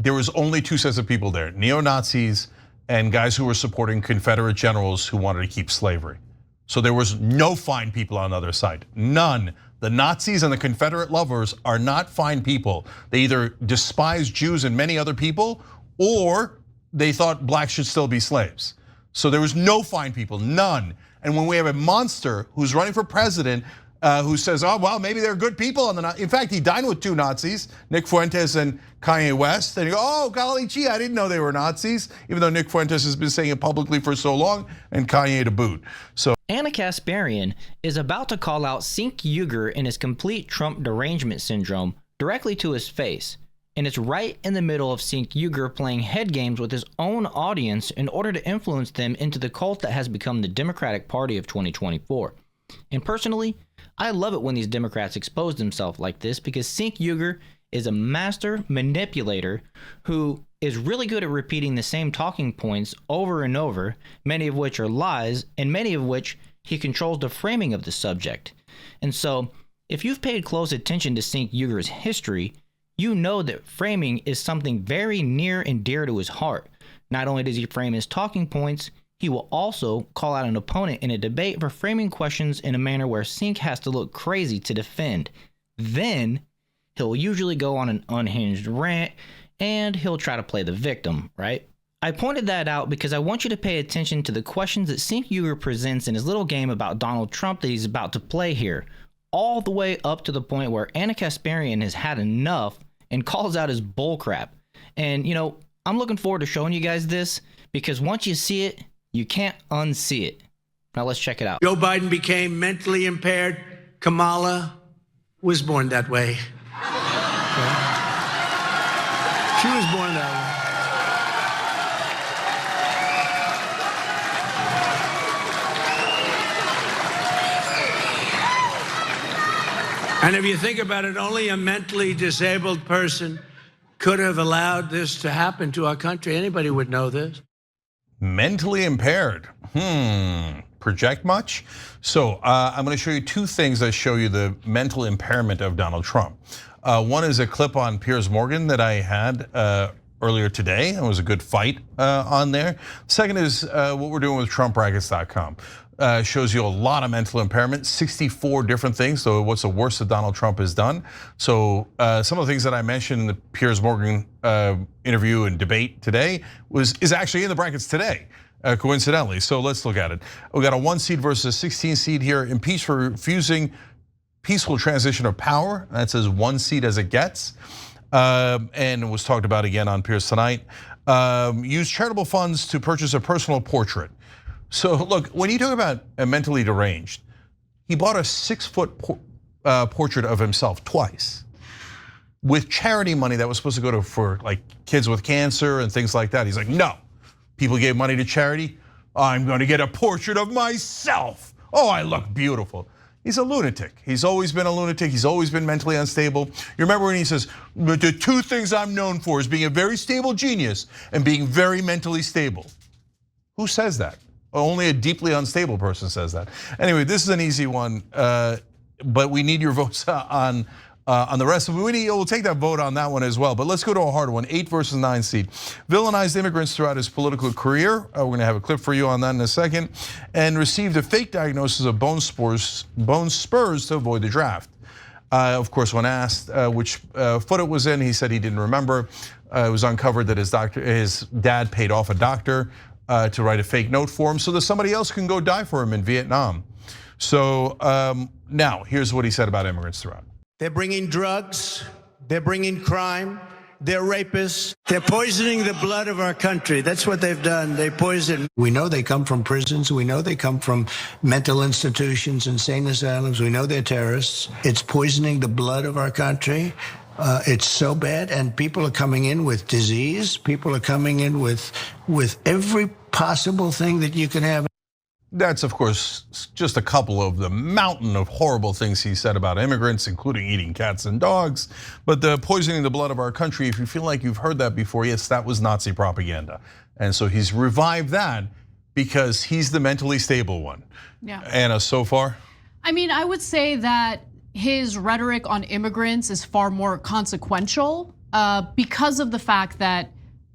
there was only two sets of people there, neo-Nazis and guys who were supporting Confederate generals who wanted to keep slavery. So there was no fine people on the other side, none. The Nazis and the Confederate lovers are not fine people. They either despise Jews and many other people, or they thought blacks should still be slaves. So there was no fine people, none. And when we have a monster who's running for president, who says, oh, well, maybe they're good people. In fact, he dined with two Nazis, Nick Fuentes and Kanye West. And you go, oh, golly gee, I didn't know they were Nazis, even though Nick Fuentes has been saying it publicly for so long, and Kanye to boot. So Ana Kasparian is about to call out Cenk Uygur and his complete Trump derangement syndrome directly to his face. And it's right in the middle of Cenk Uygur playing head games with his own audience in order to influence them into the cult that has become the Democratic Party of 2024. And personally, I love it when these Democrats expose themselves like this, because Cenk Uygur is a master manipulator who is really good at repeating the same talking points over and over, many of which are lies, and many of which he controls the framing of the subject. And so, if you've paid close attention to Cenk Uygur's history, you know that framing is something very near and dear to his heart. Not only does he frame his talking points, he will also call out an opponent in a debate for framing questions in a manner where Cenk has to look crazy to defend. Then, he'll usually go on an unhinged rant, and he'll try to play the victim, right? I pointed that out because I want you to pay attention to the questions that Cenk Uygur presents in his little game about Donald Trump that he's about to play here, all the way up to the point where Ana Kasparian has had enough and calls out his bullcrap. And, you know, I'm looking forward to showing you guys this, because once you see it, you can't unsee it. Now let's check it out. Joe Biden became mentally impaired. Kamala was born that way. Okay. She was born that way. And if you think about it, only a mentally disabled person could have allowed this to happen to our country. Anybody would know this. Mentally impaired, project much? So I'm gonna show you two things that show you the mental impairment of Donald Trump. One is a clip on Piers Morgan that I had earlier today. It was a good fight on there. Second is what we're doing with TrumpRackets.com. Shows you a lot of mental impairment, 64 different things. So what's the worst that Donald Trump has done? So some of the things that I mentioned in the Piers Morgan interview and debate today is actually in the brackets today, coincidentally. So let's look at it. We got a 1 seed versus a 16 seed here. Impeach for refusing peaceful transition of power. That says 1 seed as it gets. And it was talked about again on Piers tonight. Use charitable funds to purchase a personal portrait. So look, when you talk about a mentally deranged, he bought a 6-foot portrait of himself twice with charity money that was supposed to go for like kids with cancer and things like that. He's like, no, people gave money to charity. I'm going to get a portrait of myself. Oh, I look beautiful. He's a lunatic. He's always been a lunatic. He's always been mentally unstable. You remember when he says, the two things I'm known for is being a very stable genius and being very mentally stable. Who says that? Only a deeply unstable person says that. Anyway, this is an easy one, but we need your votes on the rest of it. We'll take that vote on that one as well. But let's go to a hard one, 8 versus 9 seed. Villainized immigrants throughout his political career. We're gonna have a clip for you on that in a second. And received a fake diagnosis of bone spurs to avoid the draft. Of course, when asked which foot it was in, he said he didn't remember. It was uncovered that his dad paid off a doctor to write a fake note for him so that somebody else can go die for him in Vietnam. So now, here's what he said about immigrants throughout. They're bringing drugs, they're bringing crime, they're rapists. They're poisoning the blood of our country. That's what they've done. They poison. We know they come from prisons. We know they come from mental institutions, insane asylums. We know they're terrorists. It's poisoning the blood of our country. It's so bad, and people are coming in with disease. People are coming in with every possible thing that you can have. That's, of course, just a couple of the mountain of horrible things he said about immigrants, including eating cats and dogs. But the poisoning the blood of our country, if you feel like you've heard that before, yes, that was Nazi propaganda. And so he's revived that because he's the mentally stable one. Yeah. Anna, so far? I mean, I would say that his rhetoric on immigrants is far more consequential because of the fact that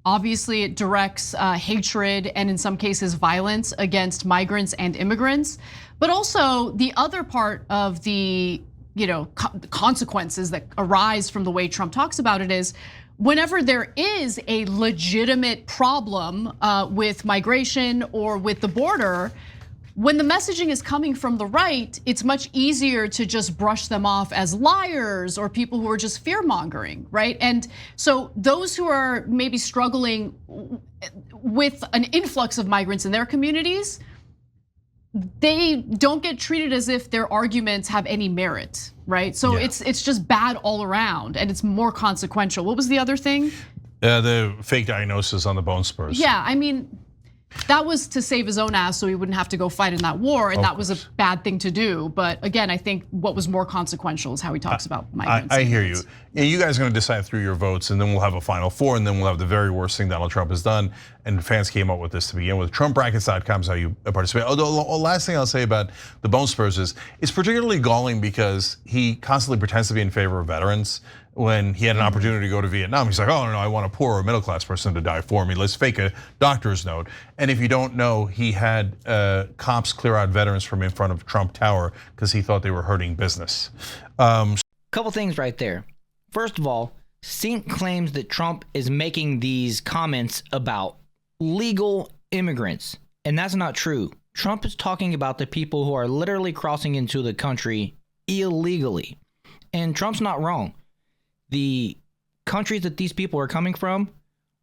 obviously it directs hatred and in some cases violence against migrants and immigrants. But also the other part of the consequences that arise from the way Trump talks about it is whenever there is a legitimate problem with migration or with the border, when the messaging is coming from the right, it's much easier to just brush them off as liars or people who are just fear-mongering, right? And so those who are maybe struggling with an influx of migrants in their communities, they don't get treated as if their arguments have any merit, right? So it's just bad all around, and it's more consequential. What was the other thing? The fake diagnosis on the bone spurs. Yeah, I mean, that was to save his own ass so he wouldn't have to go fight in that war, and that was a bad thing to do. But again, I think what was more consequential is how he talks about migrants. I hear you. And you guys are gonna decide through your votes, and then we'll have a final four, and then we'll have the very worst thing Donald Trump has done. And fans came up with this to begin with. TrumpBrackets.com is how you participate. Although the last thing I'll say about the bone spurs is, it's particularly galling because he constantly pretends to be in favor of veterans. When he had an opportunity to go to Vietnam, he's like, oh no, I want a poor or middle class person to die for me. Let's fake a doctor's note. And if you don't know, he had cops clear out veterans from in front of Trump Tower because he thought they were hurting business. Couple things right there. First of all, Cenk claims that Trump is making these comments about legal immigrants, and that's not true. Trump is talking about the people who are literally crossing into the country illegally. And Trump's not wrong. The countries that these people are coming from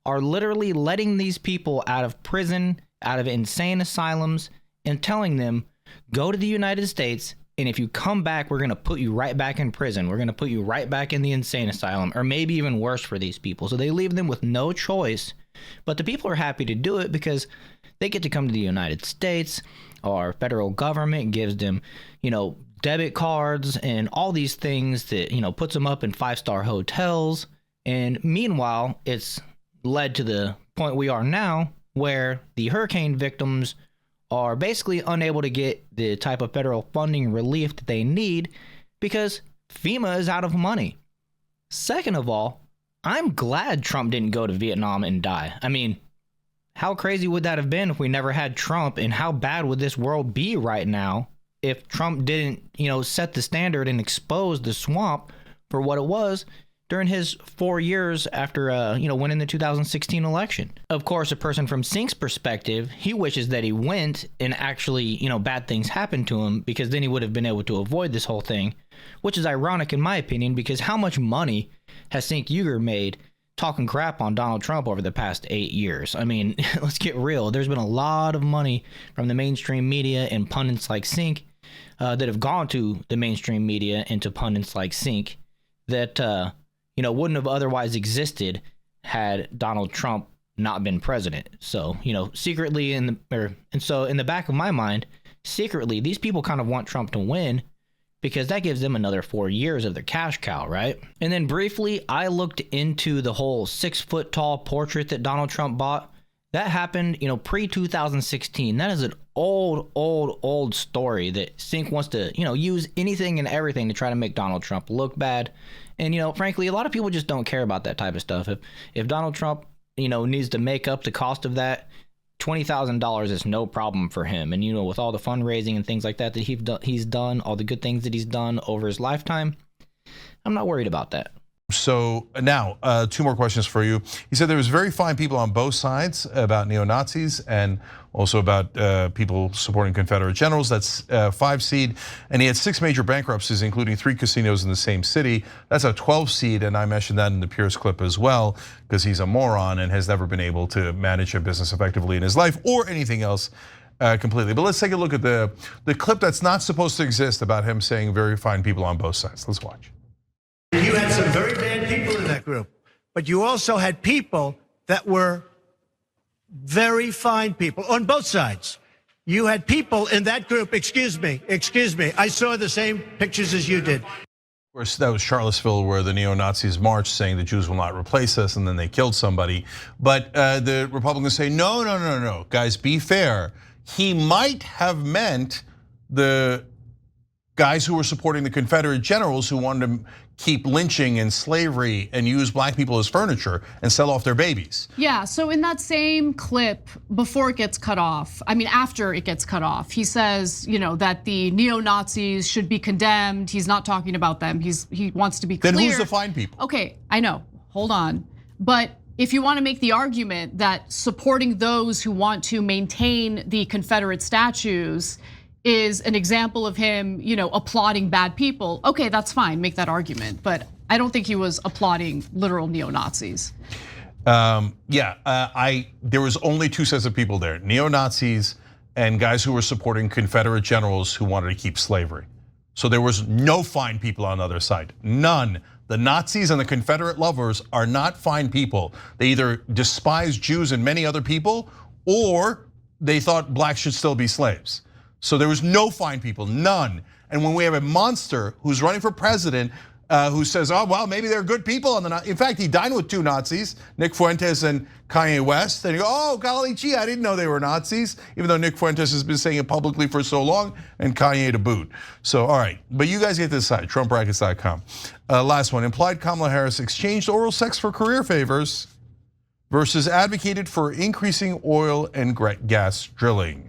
are literally letting these people out of prison, out of insane asylums, and telling them, go to the United States, and if you come back, we're gonna put you right back in prison. We're gonna put you right back in the insane asylum, or maybe even worse for these people. So they leave them with no choice. But the people are happy to do it because they get to come to the United States. Our federal government gives them, debit cards and all these things that, puts them up in 5-star hotels. And meanwhile, it's led to the point we are now where the hurricane victims are basically unable to get the type of federal funding relief that they need because FEMA is out of money. Second of all, I'm glad Trump didn't go to Vietnam and die. I mean, how crazy would that have been if we never had Trump, and how bad would this world be right now if Trump didn't, set the standard and expose the swamp for what it was during his 4 years after, winning the 2016 election. Of course, a person from Cenk's perspective, he wishes that he went and actually, bad things happened to him, because then he would have been able to avoid this whole thing, which is ironic in my opinion, because how much money has Cenk Uygur made talking crap on Donald Trump over the past 8 years? I mean, let's get real. There's been a lot of money from the mainstream media and pundits like Cenk that have gone to the mainstream media and to pundits like Cenk that wouldn't have otherwise existed had Donald Trump not been president. So secretly in the back of my mind, secretly these people kind of want Trump to win because that gives them another 4 years of their cash cow, right? And then briefly, I looked into the whole 6-foot tall portrait that Donald Trump bought. That happened, pre-2016. That is an old story that Cenk wants to, use anything and everything to try to make Donald Trump look bad. And, frankly, a lot of people just don't care about that type of stuff. If Donald Trump, needs to make up the cost of that, $20,000 is no problem for him. And, with all the fundraising and things like that he's done, all the good things that he's done over his lifetime, I'm not worried about that. So now, 2 more questions for you. He said there was very fine people on both sides about neo-Nazis and also about people supporting Confederate generals. That's 5 seed. And he had 6 major bankruptcies, including 3 casinos in the same city. That's a 12 seed, and I mentioned that in the Pierce clip as well, because he's a moron and has never been able to manage a business effectively in his life or anything else completely. But let's take a look at the clip that's not supposed to exist about him saying very fine people on both sides. Let's watch. You had some very bad people in that group, but you also had people that were very fine people on both sides. You had people in that group, excuse me, I saw the same pictures as you did. Of course, that was Charlottesville, where the neo-Nazis marched saying the Jews will not replace us, and then they killed somebody. But the Republicans say, no, guys, be fair. He might have meant the guys who were supporting the Confederate generals who wanted to keep lynching and slavery and use black people as furniture and sell off their babies. Yeah, so in that same clip, before it gets cut off, I mean, after it gets cut off, he says, that the neo-Nazis should be condemned. He's not talking about them. He wants to be clear. Then who's the fine people? Okay, I know, hold on. But if you want to make the argument that supporting those who want to maintain the Confederate statues is an example of him, applauding bad people, okay, that's fine, make that argument. But I don't think he was applauding literal neo-Nazis. There was only two sets of people there, neo-Nazis and guys who were supporting Confederate generals who wanted to keep slavery. So there was no fine people on the other side, none. The Nazis and the Confederate lovers are not fine people. They either despise Jews and many other people, or they thought blacks should still be slaves. So there was no fine people, none. And when we have a monster who's running for president, who says, oh, well, maybe they're good people. In fact, he dined with two Nazis, Nick Fuentes and Kanye West. And you go, oh, golly gee, I didn't know they were Nazis, even though Nick Fuentes has been saying it publicly for so long, and Kanye to boot. So, all right, but you guys get to decide, TrumpBrackets.com. Last one, implied Kamala Harris exchanged oral sex for career favors versus advocated for increasing oil and gas drilling.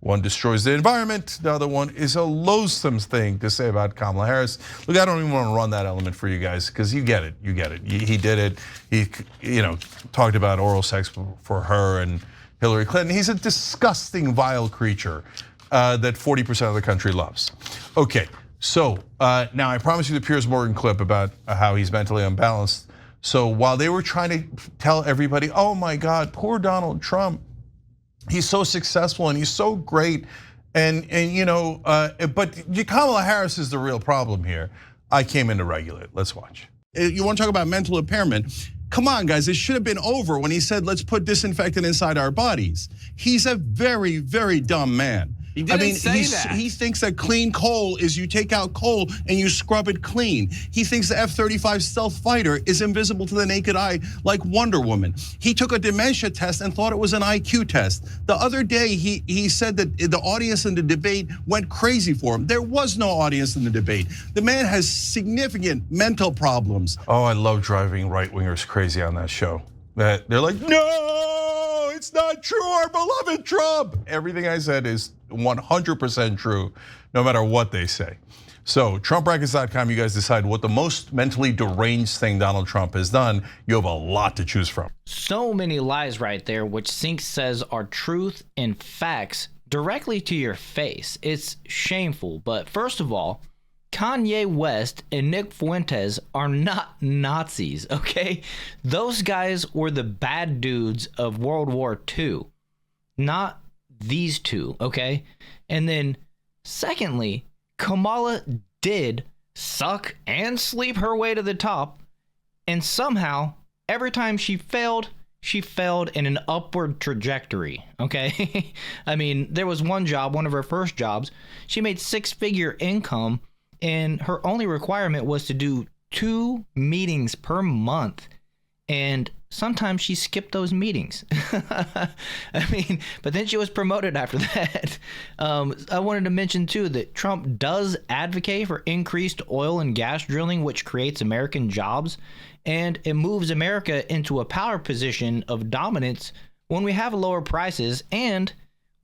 One destroys the environment, the other one is a loathsome thing to say about Kamala Harris. Look, I don't even want to run that element for you guys because you get it, He did it, he talked about oral sex for her and Hillary Clinton. He's a disgusting, vile creature that 40% of the country loves. Okay, so now I promised you the Piers Morgan clip about how he's mentally unbalanced. So while they were trying to tell everybody, oh my God, poor Donald Trump, he's so successful and he's so great, but Kamala Harris is the real problem here. I came in to regulate. Let's watch. You want to talk about mental impairment? Come on, guys, it should have been over when he said, let's put disinfectant inside our bodies. He's a very, very dumb man. He didn't say that. He thinks that clean coal is you take out coal and you scrub it clean. He thinks the F-35 stealth fighter is invisible to the naked eye like Wonder Woman. He took a dementia test and thought it was an IQ test. The other day, he said that the audience in the debate went crazy for him. There was no audience in the debate. The man has significant mental problems. Oh, I love driving right-wingers crazy on that show. That they're like, no, it's not true, our beloved Trump. Everything I said is 100% true, no matter what they say. So TrumpBrackets.com, you guys decide what the most mentally deranged thing Donald Trump has done. You have a lot to choose from. So many lies right there, which Cenk says are truth and facts directly to your face. It's shameful. But first of all, Kanye West and Nick Fuentes are not Nazis, okay? Those guys were the bad dudes of World War II, not these two, okay? And then secondly, Kamala did suck and sleep her way to the top, and somehow every time she failed in an upward trajectory, okay? I mean, there was one job, one of her first jobs, she made six-figure income, and her only requirement was to do 2 meetings per month. And sometimes she skipped those meetings. I mean, but then she was promoted after that. I wanted to mention too that Trump does advocate for increased oil and gas drilling, which creates American jobs. And it moves America into a power position of dominance when we have lower prices and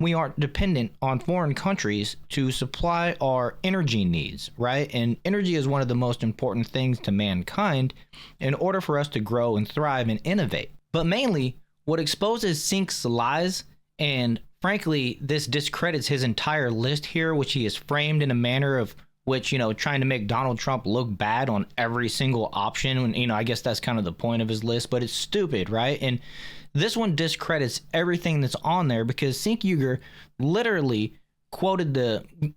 we aren't dependent on foreign countries to supply our energy needs, right? And energy is one of the most important things to mankind in order for us to grow and thrive and innovate. But mainly, what exposes Cenk's lies, and frankly, this discredits his entire list here, which he has framed in a manner of which, trying to make Donald Trump look bad on every single option. And, I guess that's kind of the point of his list, but it's stupid, right? And this one discredits everything that's on there because Cenk Uygur literally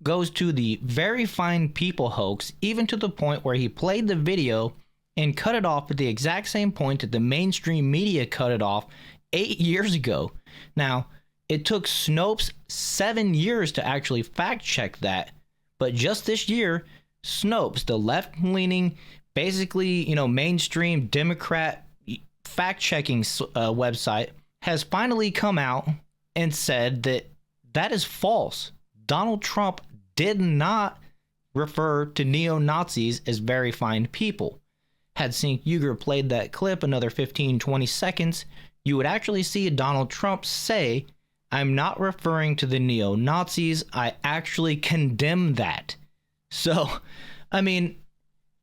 goes to the very fine people hoax, even to the point where he played the video and cut it off at the exact same point that the mainstream media cut it off 8 years ago. Now, it took Snopes 7 years to actually fact check that, but just this year, Snopes, the left-leaning, basically, mainstream Democrat fact-checking website, has finally come out and said that is false. Donald Trump did not refer to neo-Nazis as very fine people. Had Cenk Uygur played that clip another 15-20 seconds, you would actually see Donald Trump say, "I'm not referring to the neo-Nazis, I actually condemn that." So, I mean,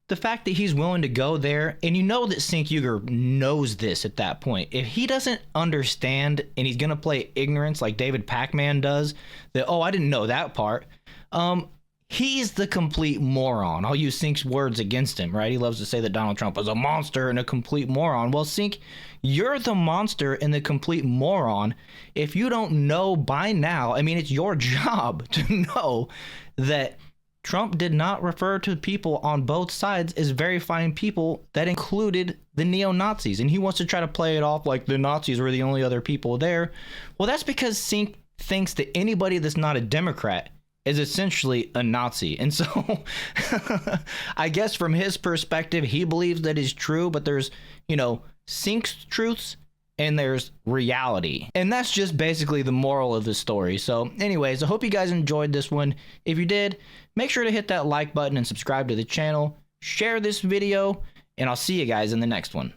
the fact that he's willing to go there, and you know that Cenk Uygur knows this at that point. If he doesn't understand and he's going to play ignorance like David Pac-Man does, that, oh, I didn't know that part, he's the complete moron. I'll use Cenk's words against him, right? He loves to say that Donald Trump is a monster and a complete moron. Well, Cenk, you're the monster and the complete moron. If you don't know by now, I mean, it's your job to know that Trump did not refer to people on both sides as very fine people. That included the neo-Nazis. And he wants to try to play it off like the Nazis were the only other people there. Well, that's because Cenk thinks that anybody that's not a Democrat is essentially a Nazi. And so I guess from his perspective, he believes that is true, but there's, you know, Cenk's truths and there's reality. And that's just basically the moral of the story. So anyways, I hope you guys enjoyed this one. If you did, make sure to hit that like button and subscribe to the channel, share this video, and I'll see you guys in the next one.